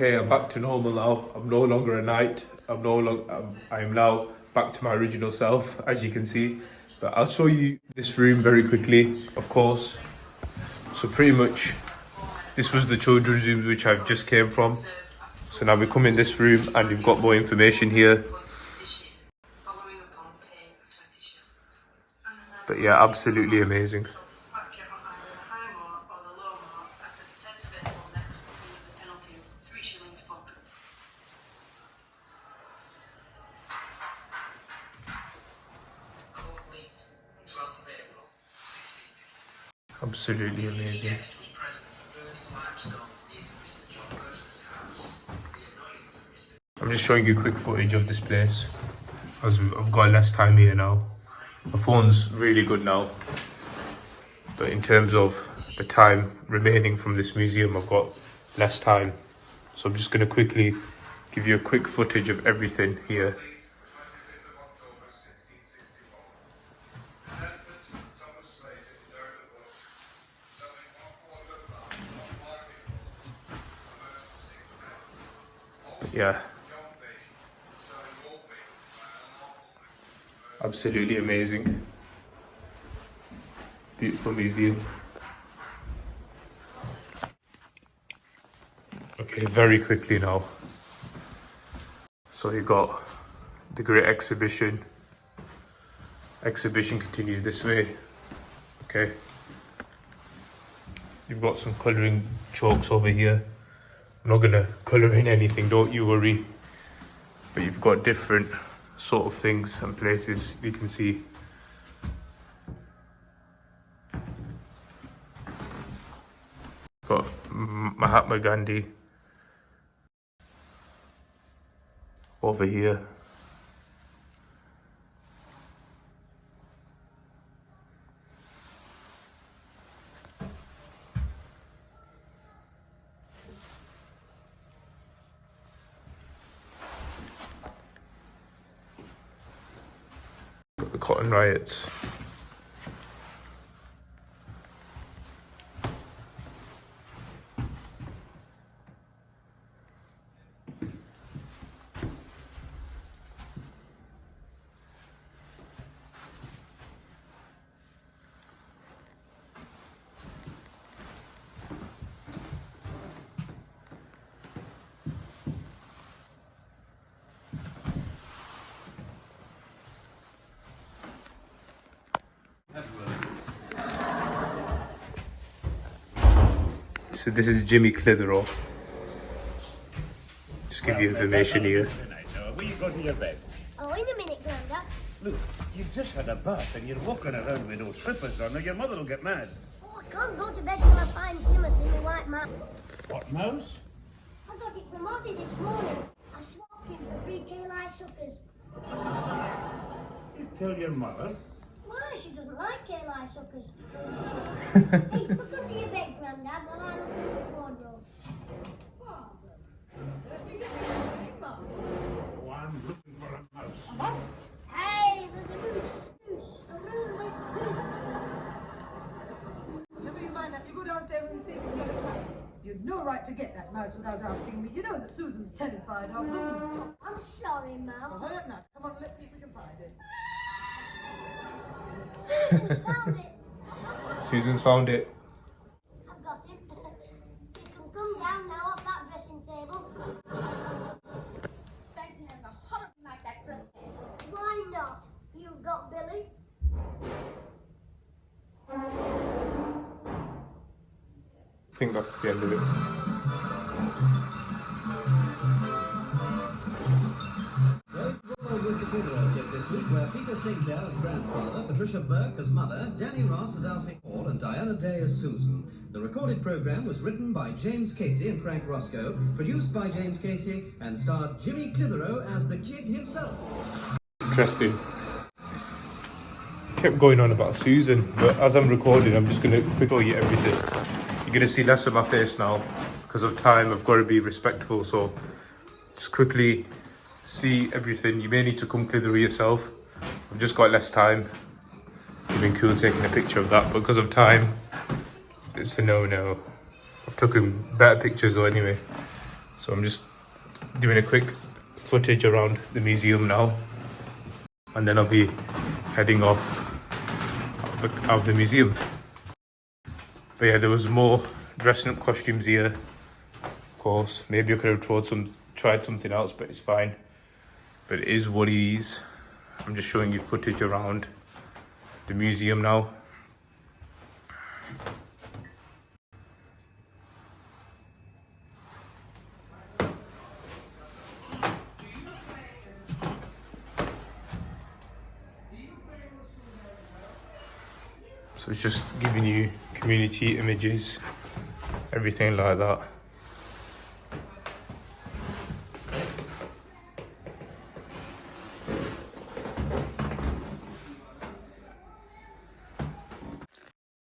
Okay, I'm back to normal now. I'm no longer a knight. I am now back to my original self, as you can see. But I'll show you this room very quickly, of course. So pretty much, this was the children's room which I've just came from. So now we come in this room and you've got more information here. But yeah, absolutely amazing. Absolutely amazing. I'm just showing you quick footage of this place as I've got less time here now. My phone's really good now, but in terms of the time remaining from this museum, I've got less time. So I'm just going to quickly give you a quick footage of everything here. Yeah, absolutely amazing. Beautiful museum. Okay, very quickly now. So you got the great exhibition. Exhibition continues this way. Okay. You've got some colouring chalks over here. I'm not gonna colour in anything, don't you worry. But you've got different sort of things and places you can see. Got Mahatma Gandhi over here. Got the cotton riots. So this is Jimmy Clitheroe. Just give you information here. Will you go to your bed? Oh, in a minute, Grandad. Look, you've just had a bath and you're walking around with no slippers on, or your mother will get mad. Oh, I can't go to bed till I find Timothy, my white mouse. What mouse? I got it from Ozzy this morning. I swapped him for 3 KLI suckers. You tell your mother. Why? She doesn't like KLI suckers. Hey, look under your bed, Grandad, while I look into the wardrobe. Oh, I'm looking for a mouse. Hey, there's a moose. A moonless moose. Never you mind that. You go downstairs and see if you can get a trap. You'd no right to get that mouse without asking me. You know that Susan's terrified of them. I'm sorry, Well, Mum. hurry up now. Come on, let's see if we can find it. Susan's found it. Susan's found it. I've got it. You can come down now off that dressing table. Fancy having a holiday like that for a day. Why not? You've got Billy. I think that's the end of it. Those with the Clitheroe kit this week were Peter Sinclair as grandfather, Patricia Burke as mother, Danny Ross as Alfie Hall, and Diana Day as Susan. The recorded programme was written by James Casey and Frank Roscoe, produced by James Casey, and starred Jimmy Clitheroe as the kid himself. Interesting. Kept going on about Susan, but as I'm recording, I'm just going to quickly show you everything. You're going to see less of my face now because of time. I've got to be respectful, so just quickly see everything. You may need to come Clitheroe yourself. I've just got less time. It'd been cool taking a picture of that, but because of time, it's a no-no. I've taken better pictures though anyway. So I'm just doing a quick footage around the museum now, and then I'll be heading off out of the museum. But yeah, there was more dressing up costumes here, of course. Maybe I could have tried something else, but it's fine. But it is what it is. I'm just showing you footage around the museum now. So it's just giving you community images, everything like that.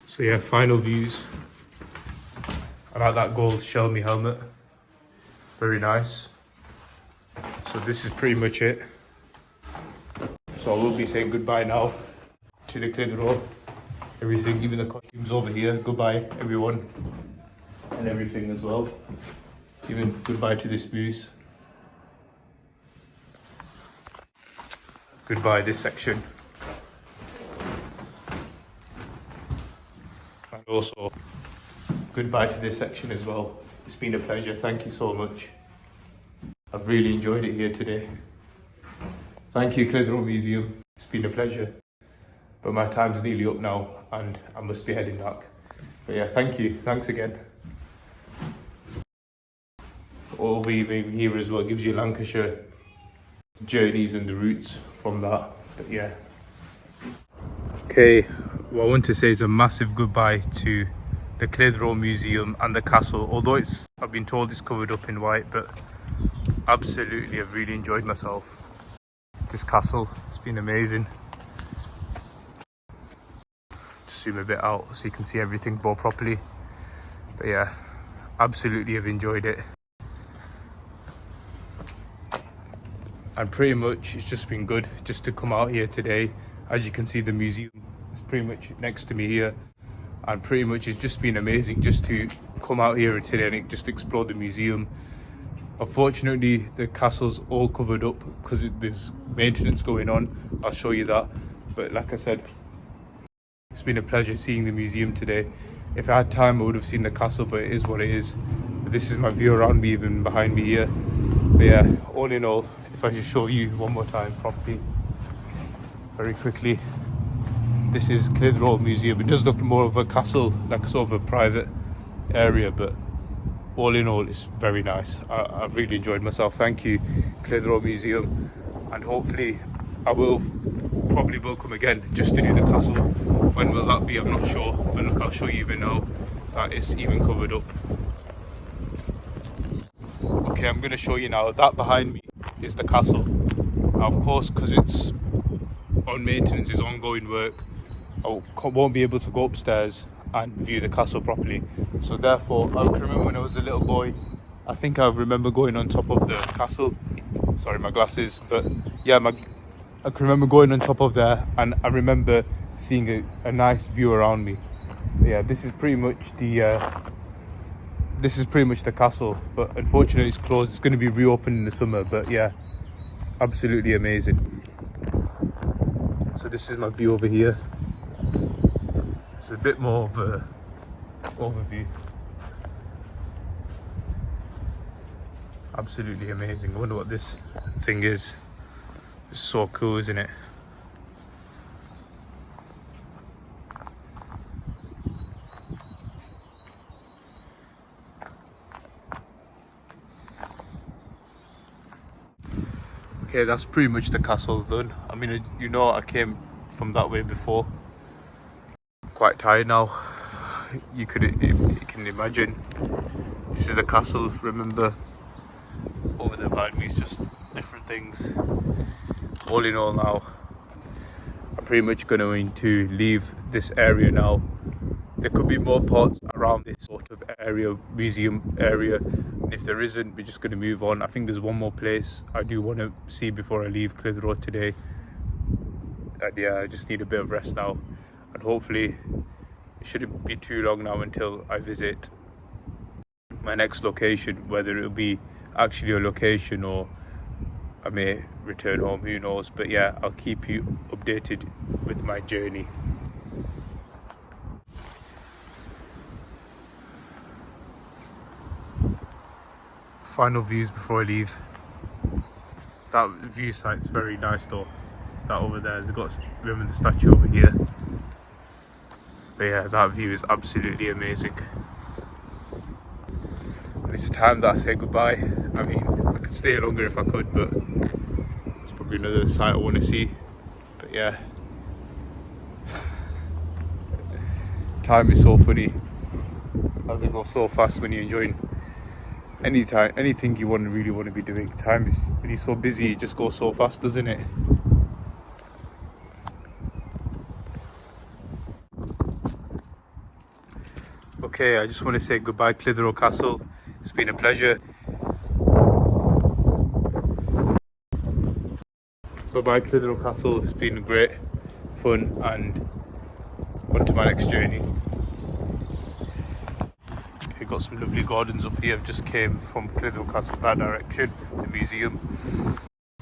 So yeah, final views. I like that gold Shelby helmet. Very nice. So this is pretty much it. So I will be saying goodbye now to the Clitheroe. Everything, even the costumes over here. Goodbye, everyone, and everything as well. Even goodbye to this booth. Goodbye this section. And also, goodbye to this section as well. It's been a pleasure. Thank you so much. I've really enjoyed it here today. Thank you, Clitheroe Museum. It's been a pleasure. But my time's nearly up now and I must be heading back. But yeah, thank you. Thanks again. Over here as well gives you Lancashire journeys and the routes from that. But yeah. Okay, what I want to say is a massive goodbye to the Clitheroe Museum and the castle. Although I've been told it's covered up in white, but absolutely I've really enjoyed myself. This castle, it's been amazing. Zoom a bit out so you can see everything more properly. But yeah, absolutely have enjoyed it. And pretty much it's just been good just to come out here today. As you can see, the museum is pretty much next to me here, and pretty much it's just been amazing just to come out here today and just explore the museum. Unfortunately, the castle's all covered up because there's maintenance going on. I'll show you that. But like I said, it's been a pleasure seeing the museum today. If I had time, I would have seen the castle, but it is what it is. But this is my view around me, even behind me here. But yeah, all in all, if I just show you one more time properly, very quickly, this is Clitheroe Museum. It does look more of a castle, like sort of a private area, but all in all, it's very nice. I've really enjoyed myself. Thank you, Clitheroe Museum, and hopefully I probably will come again just to do the castle. When will that be? I'm not sure, but look, I'll show you even now that it's even covered up. Okay, I'm going to show you now. That behind me is the castle. Now, of course, because it's on maintenance, it's ongoing work, I won't be able to go upstairs and view the castle properly. So therefore, I can remember when I was a little boy, I think I remember going on top of the castle. Sorry, my glasses. But yeah, I can remember going on top of there, and I remember seeing a nice view around me. But yeah, this is pretty much the castle, but unfortunately it's closed. It's going to be reopened in the summer, but yeah, absolutely amazing. So this is my view over here. It's a bit more of a overview. Absolutely amazing. I wonder what this thing is. It's so cool, isn't it? Okay, that's pretty much the castle done. I mean, you know, I came from that way before. I'm quite tired now. You can imagine. This is the castle. Remember, over there behind me is just different things. All in all now, I'm pretty much going to leave this area now. There could be more parts around this sort of area, museum area. And if there isn't, we're just going to move on. I think there's one more place I do want to see before I leave Clitheroe today. And yeah, I just need a bit of rest now. And hopefully, it shouldn't be too long now until I visit my next location, whether it'll be actually a location, or I may return home, who knows. But yeah, I'll keep you updated with my journey. Final views before I leave. That view site's very nice though. That over there, they've got, remember the statue over here. But yeah, that view is absolutely amazing. And it's the time that I say goodbye. I mean, I could stay longer if I could, but it's probably another site I want to see. But yeah, time is so funny. As it goes so fast when you're enjoying anything you really want to be doing. Time is, when you're so busy, it just goes so fast, doesn't it? Okay, I just want to say goodbye, Clitheroe Castle. It's been a pleasure. Bye-bye, Clitheroe Castle. It's been great fun, and on to my next journey. We've got some lovely gardens up here. I've just came from Clitheroe Castle that direction, the museum.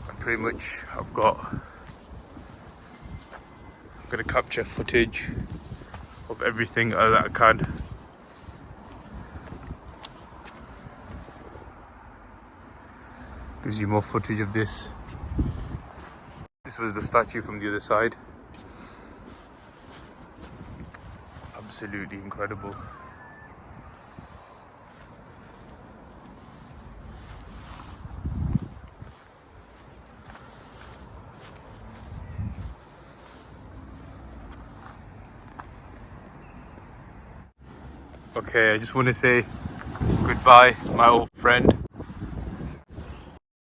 And pretty much I'm going to capture footage of everything that I can. Gives you more footage of this. This was the statue from the other side. Absolutely incredible. Okay, I just want to say goodbye, my old friend.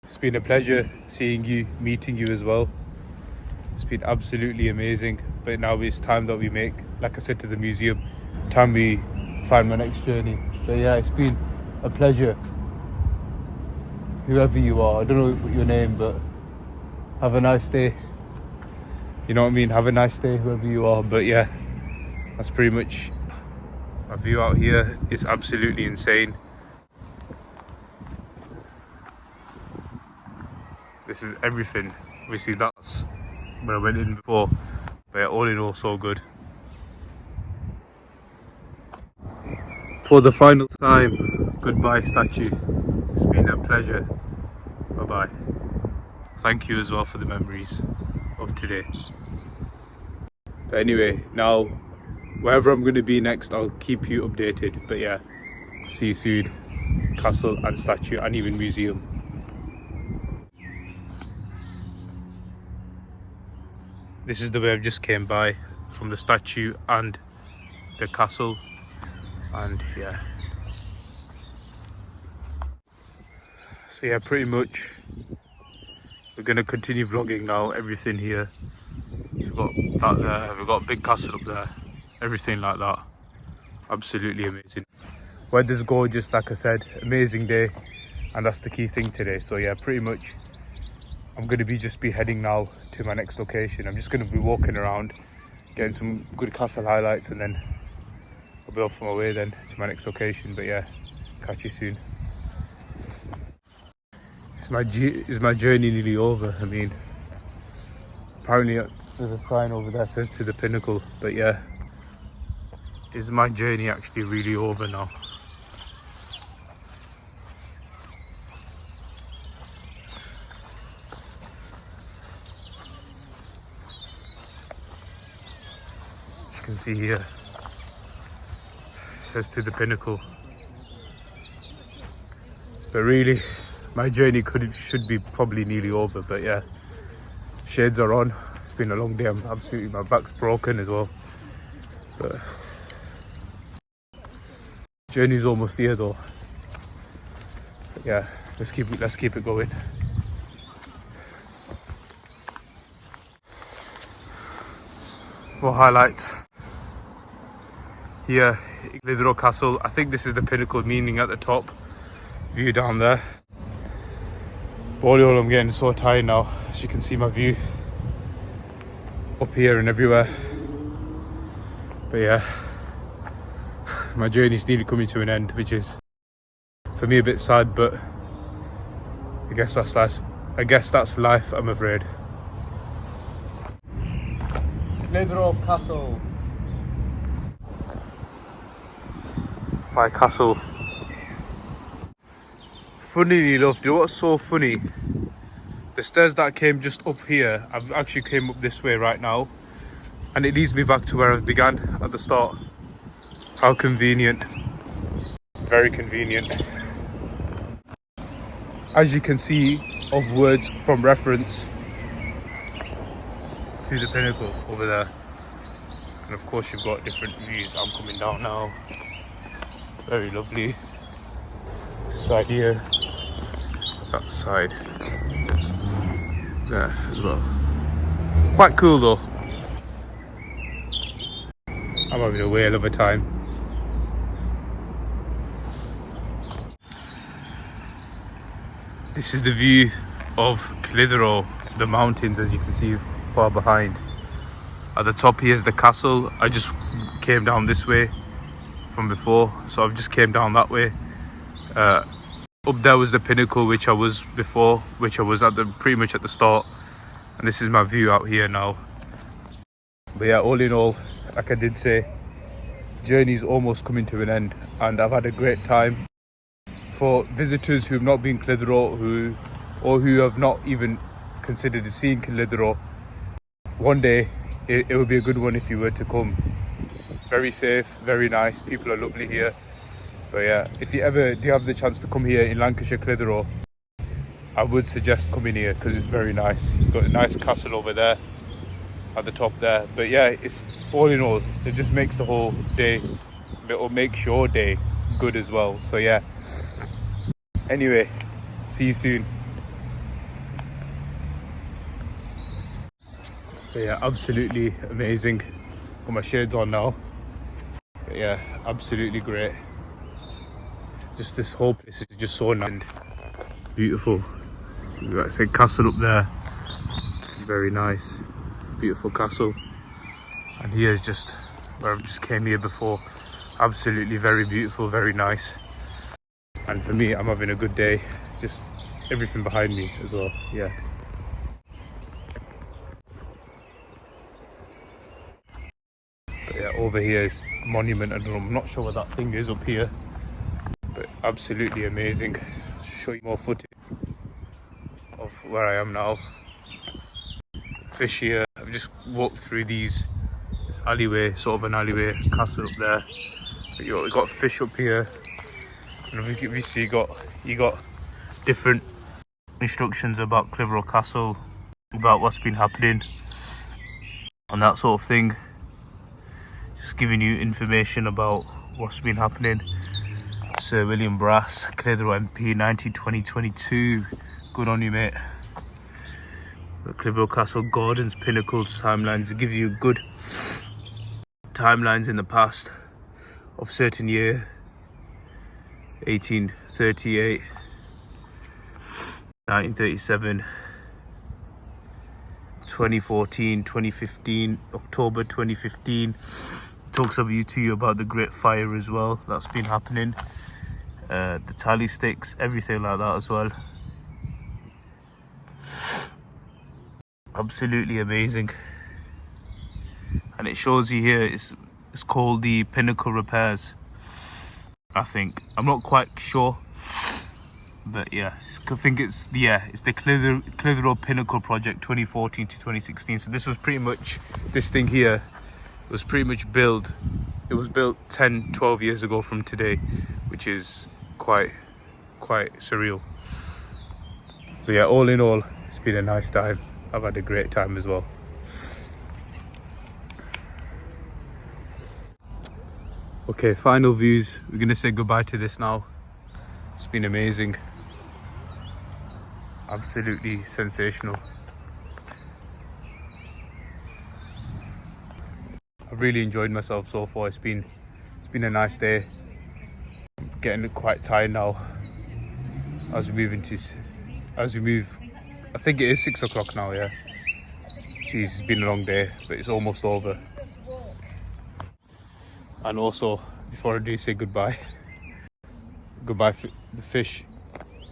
It's been a pleasure seeing you, meeting you as well. It's been absolutely amazing. But now it's time that we make, like I said to the museum, time we find my next journey. But yeah, it's been a pleasure. Whoever you are, I don't know your name, but have a nice day. You know what I mean? Have a nice day, whoever you are. But yeah, that's pretty much my view out here. Is absolutely insane. This is everything. Obviously that's where I went in before, but yeah, all in all, so good. For the final time, goodbye statue. It's been a pleasure. Bye bye. Thank you as well for the memories of today. But anyway, now wherever I'm going to be next, I'll keep you updated. But yeah, see you soon. Castle and statue and even museum. This is the way I've just came by, from the statue and the castle, and yeah. So yeah, pretty much we're going to continue vlogging now, everything here. We've got that there, we've got a big castle up there, everything like that. Absolutely amazing. Weather's gorgeous, like I said, amazing day, and that's the key thing today. So yeah, pretty much I'm going to be heading now to my next location. I'm just going to be walking around, getting some good castle highlights, and then I'll be off on my way then to my next location. But yeah, catch you soon. Is my journey nearly over? I mean, apparently there's a sign over there that says to the pinnacle, but yeah, is my journey actually really over now? You can see here, it says to the pinnacle, but really my journey should be probably nearly over. But yeah, shades are on. It's been a long day. My back's broken as well, but journey's almost here though. But yeah, let's keep it going. More highlights here, Clitheroe Castle. I think this is the pinnacle, meaning at the top, view down there. But all in all, I'm getting so tired now. As you can see, my view up here and everywhere. But yeah, my journey's nearly coming to an end, which is for me a bit sad, but I guess that's life. I guess that's life, I'm afraid. Clitheroe Castle. My castle. Funnily enough, do you know what's so funny? The stairs that came just up here, I've actually came up this way right now, and it leads me back to where I began at the start. How convenient. Very convenient. As you can see, of words from reference to the pinnacle over there. And of course you've got different views. I'm coming down now. Very lovely. This side here. That side. There as well. Quite cool though. I'm having a whale of a time. This is the view of Clitheroe, the mountains, as you can see far behind. At the top here is the castle. I just came down this way from before, so I've just came down that way. Up there was the pinnacle, which I was before, which I was at the pretty much at the start, and this is my view out here now. But yeah, all in all, like I did say, journey's almost coming to an end, and I've had a great time. For visitors who have not been Clitheroe, who have not even considered seeing Clitheroe, one day it would be a good one if you were to come. Very safe, very nice, people are lovely here. But yeah, if you ever do have the chance to come here in Lancashire, Clitheroe, I would suggest coming here because it's very nice. You've got a nice castle over there at the top there. But yeah, it's all in all, it just makes the whole day, or makes your day good as well. So yeah, anyway, see you soon. But yeah, absolutely amazing. Got my shades on now. But yeah, absolutely great. Just this whole place is just so nice and beautiful. That's a castle up there. Very nice, beautiful castle. And here's just where I just came here before. Absolutely very beautiful, very nice. And for me, I'm having a good day. Just everything behind me as well. Yeah. But yeah, over here is monument. I'm not sure what that thing is up here, but absolutely amazing. I'll show you more footage of where I am now. Fish here. I've just walked through this alleyway, sort of an alleyway, castle up there. But you've got fish up here, and obviously you got different instructions about Clitheroe Castle, about what's been happening and that sort of thing. Just giving you information about what's been happening. Sir William Brass, Clitheroe MP, 1920-22. Good on you, mate. The Clitheroe Castle Gardens, Pinnacles, timelines. It gives you good timelines in the past of certain year. 1838, 1937, 2014, 2015, October 2015. Talks to you about the Great Fire as well. That's been happening. The tally sticks, everything like that as well. Absolutely amazing. And it shows you here, it's called the Pinnacle Repairs, I think. I'm not quite sure, but yeah, I think it's the Clitheroe Pinnacle Project 2014 to 2016. So this was pretty much, this thing here was pretty much built, it was built 10-12 years ago from today, which is quite surreal. But yeah, all in all, it's been a nice time. I've had a great time as well. Okay, final views. We're gonna say goodbye to this now. It's been amazing. Absolutely sensational. I've really enjoyed myself so far. It's been a nice day. I'm getting quite tired now. As we move, I think it is 6 o'clock now, yeah. Jeez, it's been a long day, but it's almost over. And also, before I do say goodbye, the fish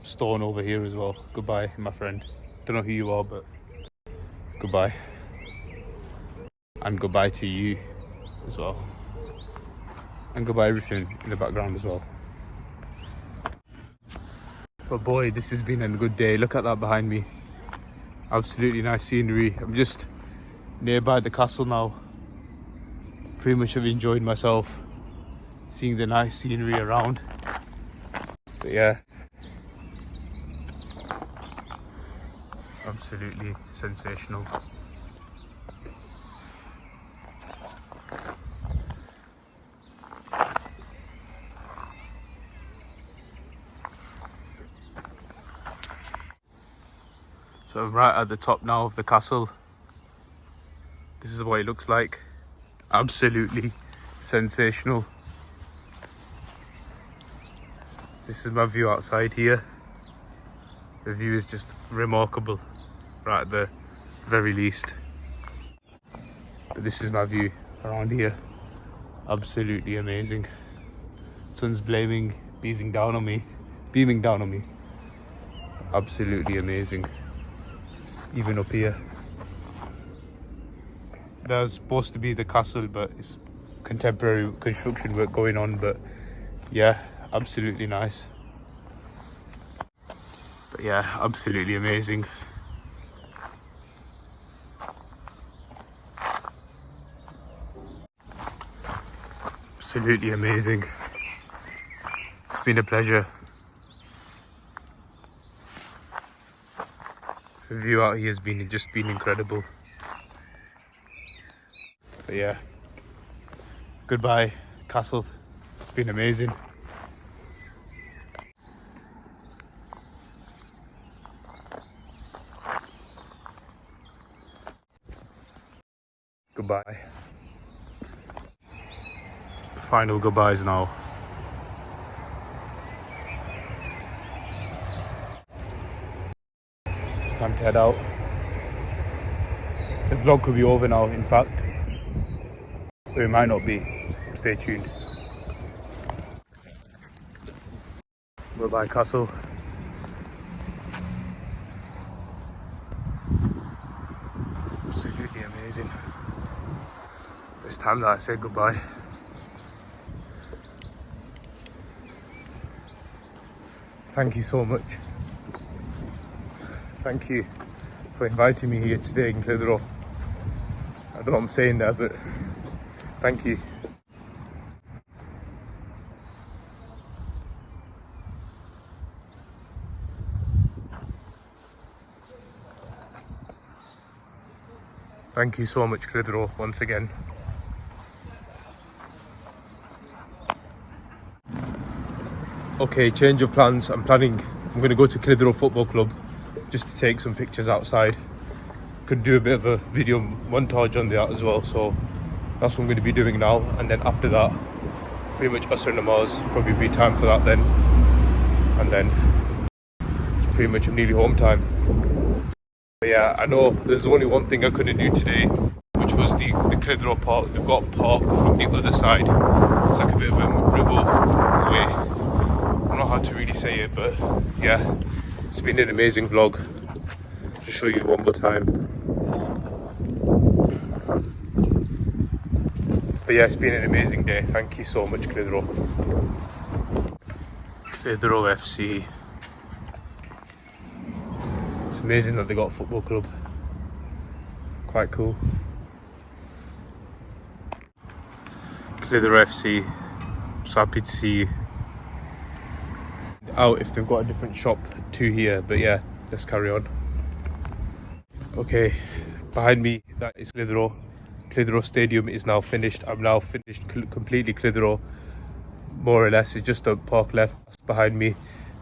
stone over here as well. Goodbye, my friend. Don't know who you are, but goodbye. And goodbye to you as well. And goodbye everything in the background as well. But boy, this has been a good day. Look at that behind me. Absolutely nice scenery. I'm just nearby the castle now. Pretty much have enjoyed myself seeing the nice scenery around. But yeah, absolutely sensational. So I'm right at the top now of the castle. This is what it looks like. Absolutely sensational. This is my view outside here. The view is just remarkable, right at the very least. But this is my view around here. Absolutely amazing. Sun's beaming down on me. Absolutely amazing. Even up here. There's supposed to be the castle, but it's contemporary construction work going on. But yeah, absolutely nice. But yeah, absolutely amazing. Absolutely amazing. It's been a pleasure. The view out here has been incredible. But yeah, goodbye castle. It's been amazing. Goodbye. Final goodbyes now. It's time to head out. The vlog could be over now, in fact. But it might not be. Stay tuned. Goodbye castle. Absolutely amazing. It's time that I say goodbye. Thank you so much. Thank you for inviting me here today in Clitheroe. I don't know what I'm saying there, but thank you. Thank you so much, Clitheroe, once again. Okay, change of plans. I'm going to go to Clitheroe Football Club just to take some pictures outside. Could do a bit of a video montage on that as well, so that's what I'm going to be doing now. And then after that, pretty much Asr Namaz, probably be time for that then. And then pretty much I'm nearly home time. But yeah, I know there's only one thing I couldn't do today, which was the Clitheroe Park. They've got a park from the other side. It's like a bit of a remote way. I don't know how to really say it, but yeah, it's been an amazing vlog. Just show you one more time. But yeah, it's been an amazing day. Thank you so much, Clitheroe. Clitheroe FC. It's amazing that they got a football club. Quite cool. Clitheroe FC. So happy to see you. Out if they've got a different shop to here, but yeah, let's carry on. Okay, behind me that is Clitheroe. Clitheroe Stadium is now finished. I'm now finished completely Clitheroe, more or less. It's just a park left behind me,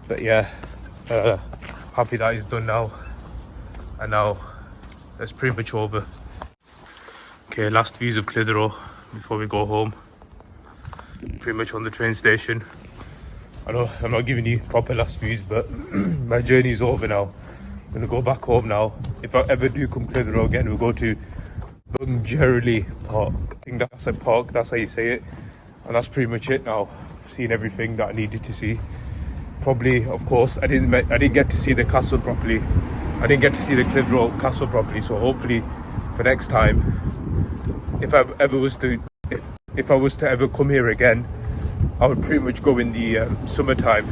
but yeah, happy that is done now. And now that's pretty much over. Okay, last views of Clitheroe before we go home. Pretty much on the train station. I know I'm not giving you proper last views, but my journey is over now. I'm going to go back home now. If I ever do come to Clitheroe again, we'll go to Bungerley Park. I think that's a park, that's how you say it. And that's pretty much it now. I've seen everything that I needed to see. probably, of course, I didn't get to see the castle properly. I didn't get to see the Clitheroe castle properly. So hopefully, for next time, if I was to ever come here again, I would pretty much go in the summertime,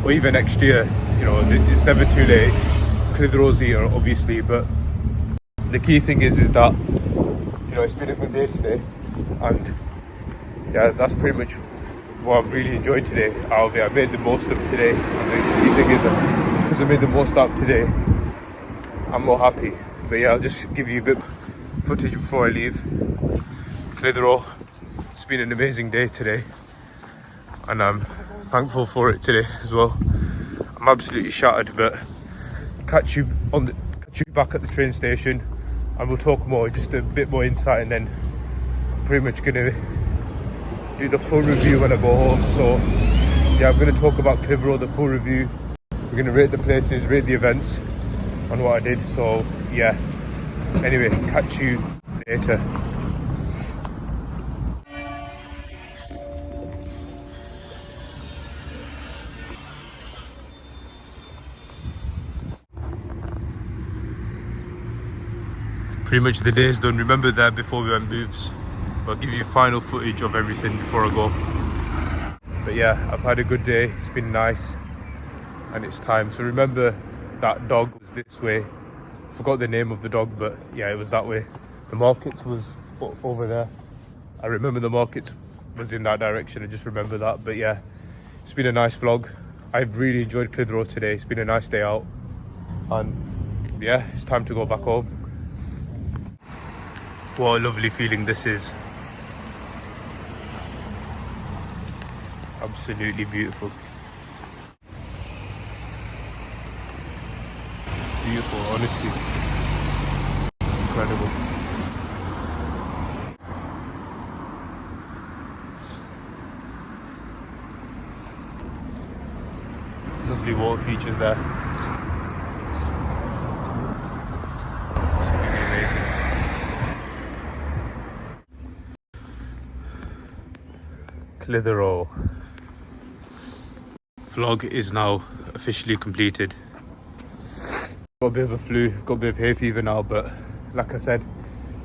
or even next year. You know, it's never too late. Clitheroe's here, obviously, but the key thing is that, you know, it's been a good day today, and yeah, that's pretty much what I've really enjoyed today out of it. I made the most of today, and the key thing is that because I made the most out of today, I'm more happy. But yeah, I'll just give you a bit of footage before I leave. Clitheroe, it's been an amazing day today, and I'm thankful for it today as well. I'm absolutely shattered, but catch you back at the train station, and we'll talk more, just a bit more insight, and then I'm pretty much gonna do the full review when I go home. So yeah, I'm gonna talk about Clitheroe, the full review. We're gonna rate the places, rate the events, on what I did. So yeah, anyway, catch you later. Pretty much the day is done. Remember there before we went booths. I'll give you final footage of everything before I go. But yeah, I've had a good day. It's been nice, and it's time. So remember, that dog was this way. I forgot the name of the dog, but yeah, it was that way. The markets was over there. I remember the markets was in that direction. I just remember that. But yeah, it's been a nice vlog. I've really enjoyed Clitheroe today. It's been a nice day out, and yeah, it's time to go back home. What a lovely feeling this is. Absolutely beautiful. Beautiful, honestly. Incredible. Lovely water features there. Absolutely amazing. Clitheroe. Vlog is now officially completed. Got a bit of a flu, got a bit of hay fever now, but like I said,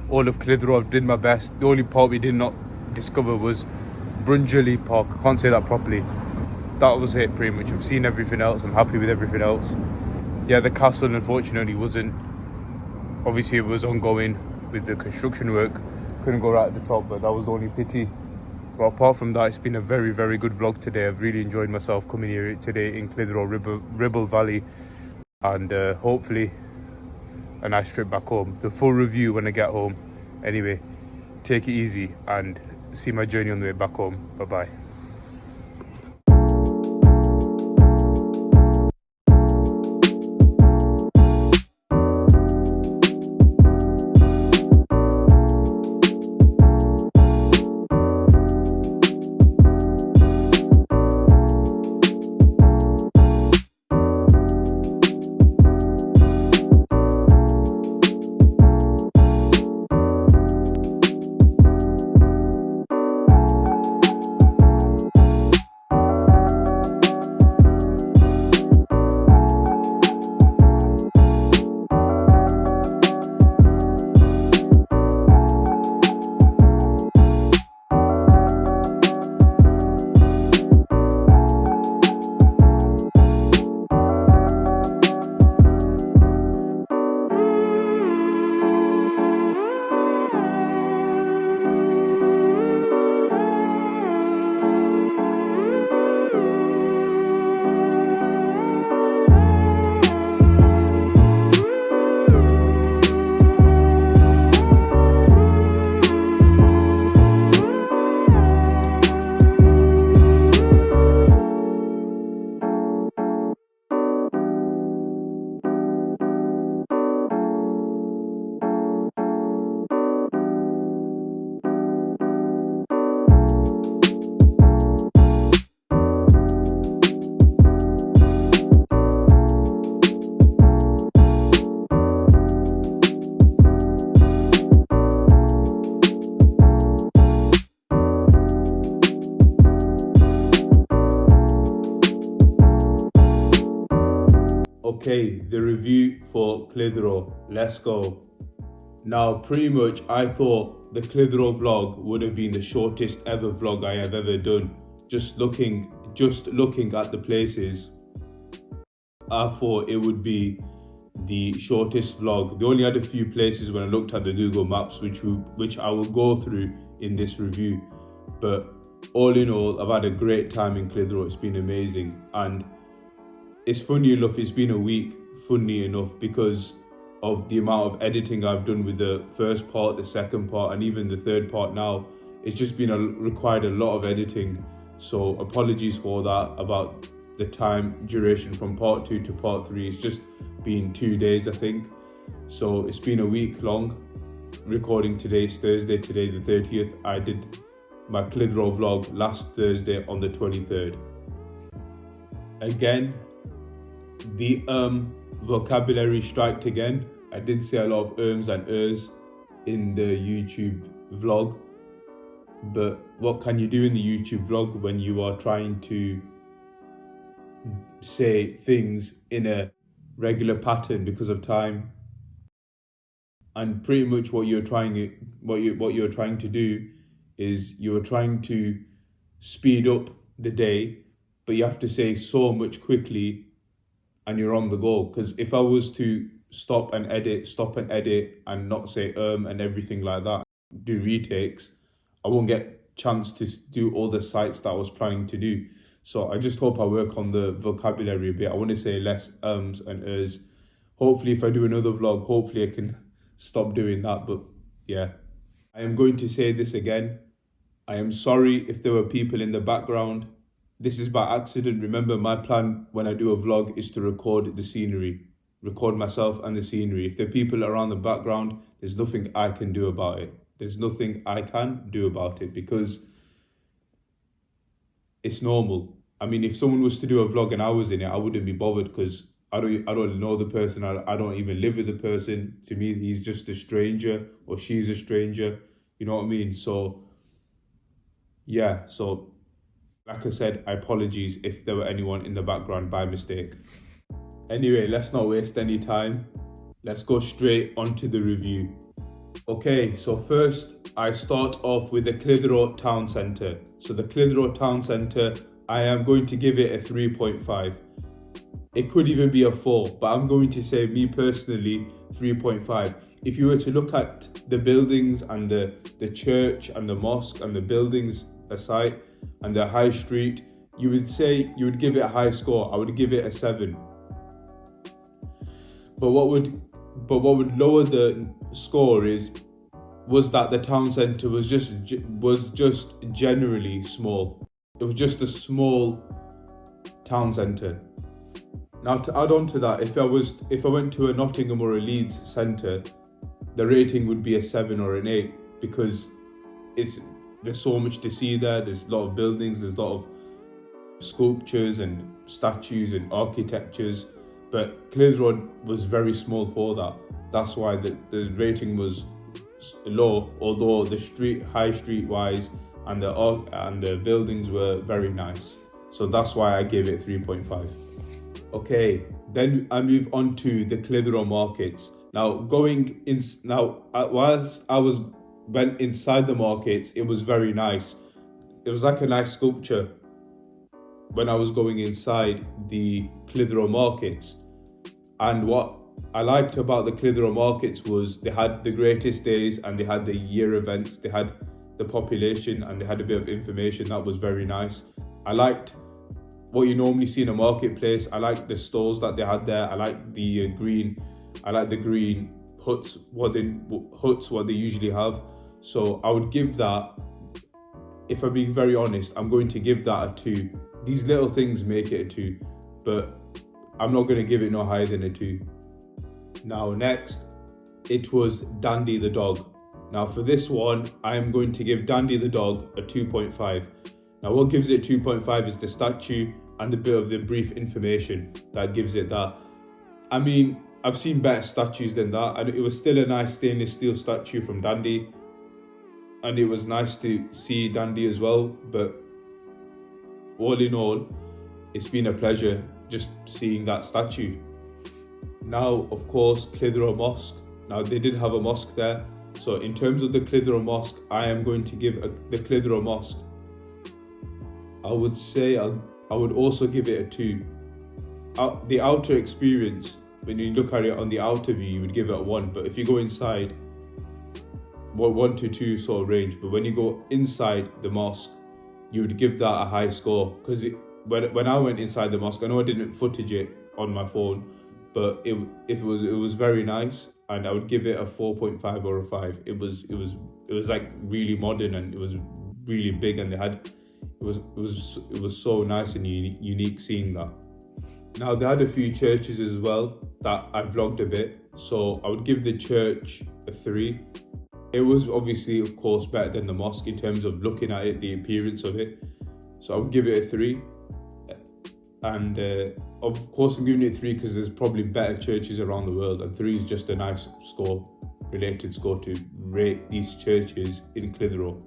all of Clitheroe, I did my best. The only part we did not discover was Brungelly Park. I can't say that properly. That was it pretty much. I've seen everything else. I'm happy with everything else. Yeah, the castle unfortunately wasn't, obviously it was ongoing with the construction work. Couldn't go right at the top, but that was the only pity. But apart from that, it's been a very, very good vlog today. I've really enjoyed myself coming here today in Clitheroe, Ribble Valley, and hopefully a nice trip back home. The full review when I get home. Anyway, take it easy and see my journey on the way back home. Bye bye. Okay, the review for Clitheroe. Let's go. Now, pretty much, I thought the Clitheroe vlog would have been the shortest ever vlog I have ever done. Just looking at the places, I thought it would be the shortest vlog. They only had a few places when I looked at the Google Maps, which I will go through in this review. But all in all, I've had a great time in Clitheroe. It's been amazing, and it's funny enough, it's been a week, funny enough, because of the amount of editing I've done with the first part, the second part, and even the third part now. It's just been required a lot of editing. So apologies for that, about the time duration from part 2 to part 3. It's just been 2 days, I think. So it's been a week long. Recording today's Thursday, today the 30th. I did my Clitheroe vlog last Thursday on the 23rd. Again, the vocabulary striked again. I did say a lot of ums and ers in the YouTube vlog, but what can you do in the YouTube vlog when you are trying to say things in a regular pattern because of time? And pretty much what you're trying to do is you're trying to speed up the day, but you have to say so much quickly and you're on the go. Because if I was to stop and edit and not say and everything like that, do retakes, I won't get chance to do all the sites that I was planning to do. So I just hope I work on the vocabulary a bit. I want to say less ums and ers. Hopefully if I do another vlog, hopefully I can stop doing that. But yeah, I am going to say this again. I am sorry if there were people in the background. This is by accident. Remember, my plan when I do a vlog is to record the scenery, record myself and the scenery. If there are people around the background, there's nothing I can do about it. There's nothing I can do about it because it's normal. I mean, if someone was to do a vlog and I was in it, I wouldn't be bothered because I don't know the person. I don't even live with the person. To me, he's just a stranger or she's a stranger. You know what I mean? So yeah, so like I said, apologies if there were anyone in the background by mistake. Anyway, let's not waste any time. Let's go straight onto the review. Okay, so first I start off with the Clitheroe Town Centre. So the Clitheroe Town Centre, I am going to give it a 3.5. It could even be a 4, but I'm going to say, me personally, 3.5. If you were to look at the buildings and the church and the mosque and the buildings aside and the high street, you would give it a high score. I would give it a 7. But what would lower the score was that the town centre was just generally small. It was just a small town centre. Now to add on to that, if I went to a Nottingham or a Leeds centre, the rating would be a 7 or an 8 because there's so much to see there. There's a lot of buildings, there's a lot of sculptures and statues and architectures, but Clitheroe was very small for that. That's why the rating was low, although the high street wise and the buildings were very nice. So that's why I gave it 3.5. Okay, then I move on to the Clitheroe markets. Now whilst I went inside the markets, it was very nice. It was like a nice sculpture when I was going inside the Clitheroe markets. And what I liked about the Clitheroe markets was they had the greatest days and they had the year events, they had the population and they had a bit of information. That was very nice. I liked what you normally see in a marketplace. I liked the stalls that they had there. I liked the green huts, what they usually have. So I would give that, if I'm being very honest, I'm going to give that a 2. These little things make it a 2, but I'm not going to give it no higher than a 2. Now next, it was Dandy the dog. Now for this one, I am going to give Dandy the dog a 2.5. Now what gives it 2.5 is the statue and a bit of the brief information that gives it that. I mean, I've seen better statues than that, and it was still a nice stainless steel statue from Dandy, and it was nice to see Dandy as well. But all in all, it's been a pleasure just seeing that statue. Now, of course, Clitheroe Mosque. Now, they did have a mosque there. So in terms of the Clitheroe Mosque, I am going to give the Clitheroe Mosque, I would say I would also give it a 2. The outer experience, when you look at it on the outer view, you would give it a 1. But if you go inside, 1 to 2 sort of range. But when you go inside the mosque, you would give that a high score. Because when I went inside the mosque, I know I didn't footage it on my phone, but it was very nice, and I would give it a 4.5 or a 5. It was like really modern, and it was really big, and it was so nice and unique seeing that. Now, they had a few churches as well that I vlogged a bit, so I would give the church a 3. It was obviously, of course, better than the mosque in terms of looking at it, the appearance of it, so I would give it a 3. And of course I'm giving it 3 because there's probably better churches around the world, and 3 is just a nice related score to rate these churches in Clitheroe.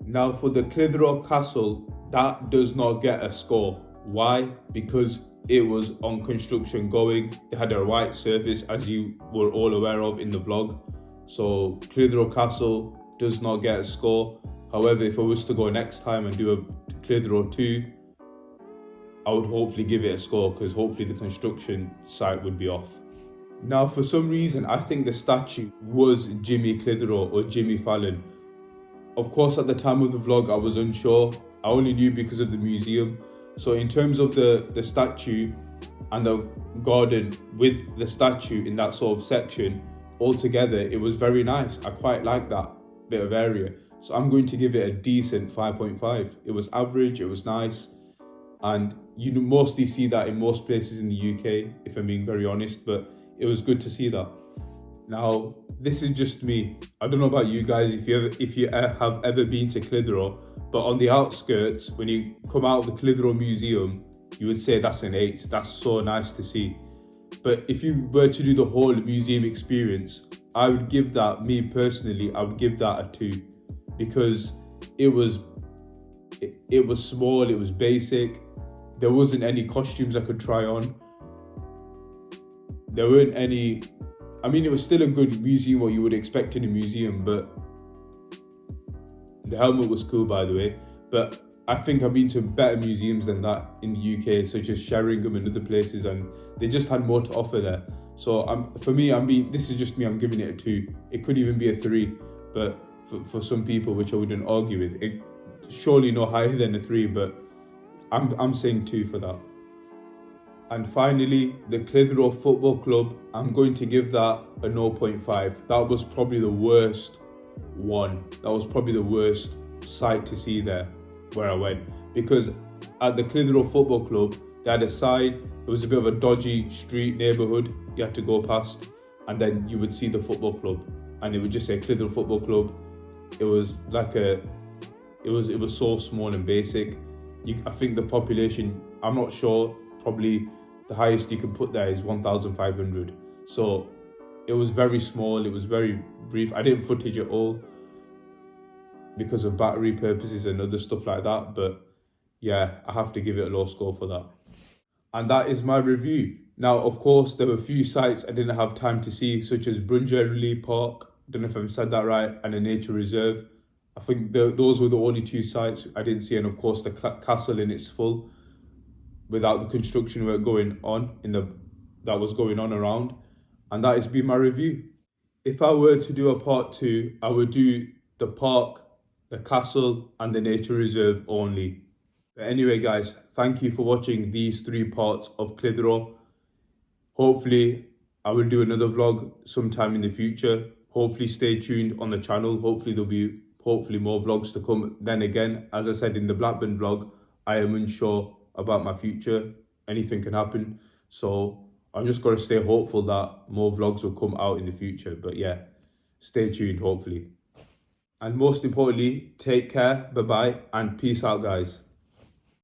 Now, for the Clitheroe Castle, that does not get a score. Why? Because it was on construction going. It had a white surface, as you were all aware of in the vlog. So Clitheroe Castle does not get a score. However, if I was to go next time and do a Clitheroe 2, I would hopefully give it a score, because hopefully the construction site would be off. Now, for some reason, I think the statue was Jimmy Clitheroe or Jimmy Fallon. Of course, at the time of the vlog, I was unsure. I only knew because of the museum. So in terms of the statue and the garden with the statue in that sort of section, altogether, it was very nice. I quite like that bit of area. So I'm going to give it a decent 5.5. It was average, it was nice. And you mostly see that in most places in the UK, if I'm being very honest, but it was good to see that. Now, this is just me. I don't know about you guys if you have ever been to Clitheroe, but on the outskirts, when you come out of the Clitheroe Museum, you would say that's an 8. That's so nice to see. But if you were to do the whole museum experience, I would give that, me personally, I would give that a 2, because it was small, it was basic. There wasn't any costumes I could try on. There weren't any. I mean, it was still a good museum, what you would expect in a museum, but the helmet was cool, by the way. But I think I've been to better museums than that in the UK, such as Sheringham and other places, and they just had more to offer there. So for me, this is just me, I'm giving it a 2. It could even be a 3, but for some people, which I wouldn't argue with, it surely no higher than a 3, but I'm saying 2 for that. And finally, the Clitheroe Football Club, I'm going to give that a 0.5. That was probably the worst one. That was probably the worst sight to see there where I went. Because at the Clitheroe Football Club, they had a side, it was a bit of a dodgy street neighbourhood you had to go past, and then you would see the football club, and it would just say Clitheroe Football Club. It was like it was so small and basic. I think the population, I'm not sure, probably the highest you can put there is 1,500. So it was very small, it was very brief. I didn't footage it all because of battery purposes and other stuff like that. But yeah, I have to give it a low score for that. And that is my review. Now, of course, there were a few sites I didn't have time to see, such as Brungerley Park, I don't know if I've said that right, and a nature reserve. I think those were the only 2 sites I didn't see, and of course the castle in its full, without the construction work going on that was going on around. And that has been my review. If I were to do a part 2, I would do the park, the castle, and the nature reserve only. But anyway, guys, thank you for watching these 3 parts of Clitheroe. Hopefully I will do another vlog sometime in the future. Hopefully stay tuned on the channel. Hopefully there'll be more vlogs to come. Then again, as I said in the Blackburn vlog, I am unsure about my future. Anything can happen. So I've just got to stay hopeful that more vlogs will come out in the future. But yeah, stay tuned, hopefully. And most importantly, take care, bye-bye, and peace out, guys.